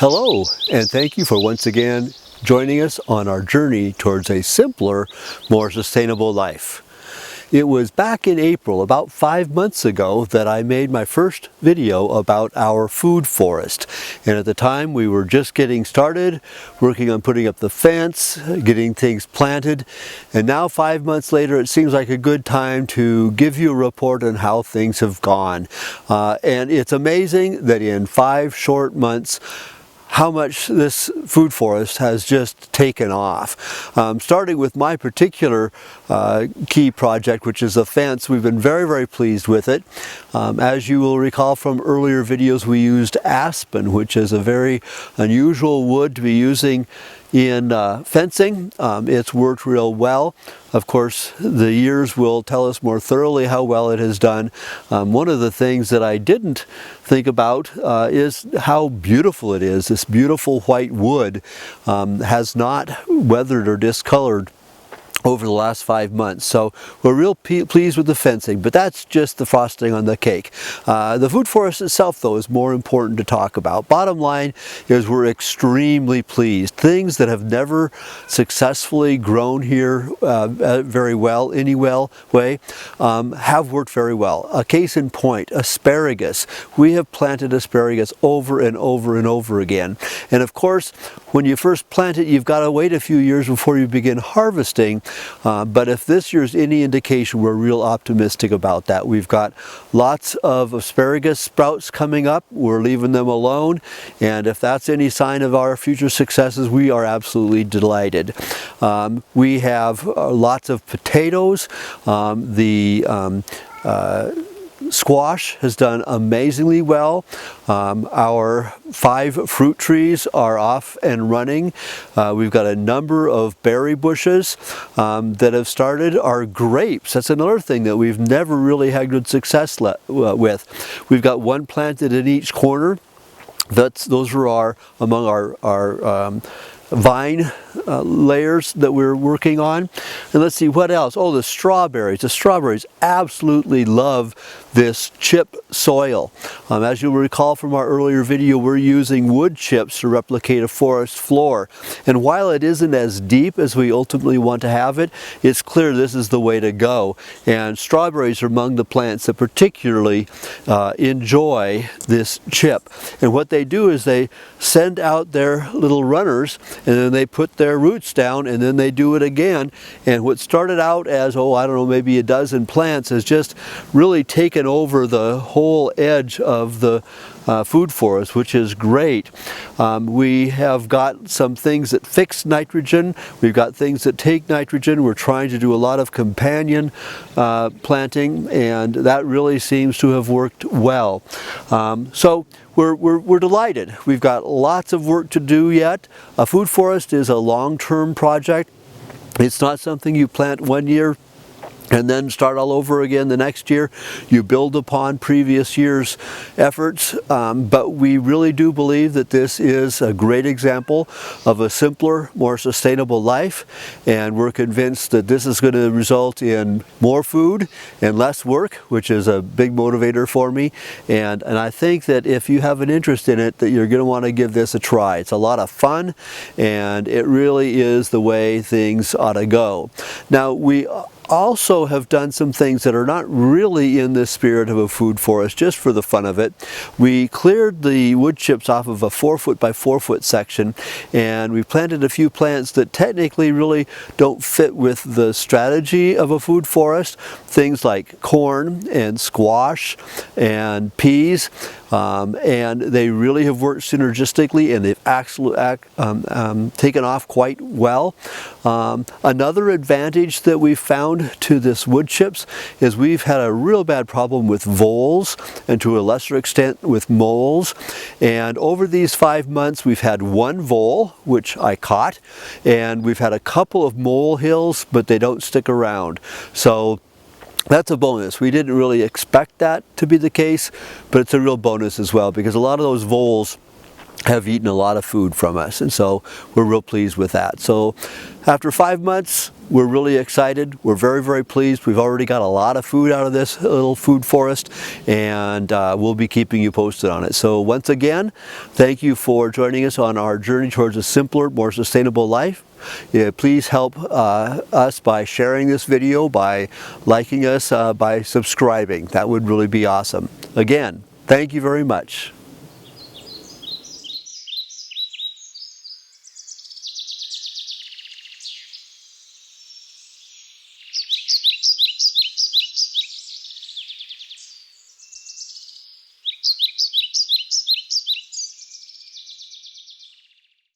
Hello, and thank you for once again joining us on our journey towards a simpler, more sustainable life. It was back in April, about 5 months ago, that I made my first video about our food forest. And at the time we were just getting started, working on putting up the fence, getting things planted. And now 5 months later, it seems like a good time to give you a report on how things have gone. And it's amazing that in 5 short months, how much this food forest has just taken off. Starting with my particular key project, which is a fence, we've been very pleased with it. As you will recall from earlier videos, we used aspen, which is a very unusual wood to be using in fencing. It's worked real well. Of course, the years will tell us more thoroughly how well it has done. One of the things that I didn't think about is how beautiful it is. This beautiful white wood has not weathered or discolored over the last 5 months. So we're real pleased with the fencing, but that's just the frosting on the cake. The food forest itself, though, is more important to talk about. Bottom line is we're extremely pleased. Things that have never successfully grown here very well, way, have worked very well. A case in point, asparagus. We have planted asparagus over and over and over again. And of course, when you first plant it, you've got to wait a few years before you begin harvesting. But if this year's any indication, we're real optimistic about that. We've got lots of asparagus sprouts coming up. We're leaving them alone. And if that's any sign of our future successes, we are absolutely delighted. We have lots of potatoes. Squash has done amazingly well. Our 5 fruit trees are off and running. We've got a number of berry bushes that have started. Our grapes, that's another thing that we've never really had good success with. We've got one planted in each corner. Those are among our vine layers that we're working on. And let's see what else. Oh, the strawberries. The strawberries absolutely love this chip soil. As you'll recall from our earlier video, we're using wood chips to replicate a forest floor. And while it isn't as deep as we ultimately want to have it, it's clear this is the way to go. And strawberries are among the plants that particularly enjoy this chip. And what they do is they send out their little runners, and then they put their roots down, and then they do it again. And what started out as, I don't know, maybe a dozen plants has just really taken over the whole edge of the food forest, which is great. We have got some things that fix nitrogen. We've got things that take nitrogen. We're trying to do a lot of companion planting, and that really seems to have worked well. So we're delighted. We've got lots of work to do yet. A food forest is a long-term project. It's not something you plant one year and then start all over again the next year. You build upon previous year's efforts, but we really do believe that this is a great example of a simpler, more sustainable life, and we're convinced that this is going to result in more food and less work, which is a big motivator for me. And I think that if you have an interest in it, that you're going to want to give this a try. It's a lot of fun, and it really is the way things ought to go. Now, we also have done some things that are not really in the spirit of a food forest, just for the fun of it. We cleared the wood chips off of a 4-foot by 4-foot section, and we planted a few plants that technically really don't fit with the strategy of a food forest. Things like corn and squash and peas, and they really have worked synergistically, and they've actually taken off quite well. Another advantage that we've found to this wood chips is we've had a real bad problem with voles, and to a lesser extent with moles. And over these 5 months, we've had one vole, which I caught, and we've had a couple of mole hills, but they don't stick around. So that's a bonus. We didn't really expect that to be the case, but it's a real bonus as well, because a lot of those voles have eaten a lot of food from us, and so we're real pleased with that. So after 5 months, we're really excited. We're very, very pleased. We've already got a lot of food out of this little food forest, and we'll be keeping you posted on it. So once again, thank you for joining us on our journey towards a simpler, more sustainable life. Yeah, please help us by sharing this video, by liking us, by subscribing. That would really be awesome. Again, thank you very much.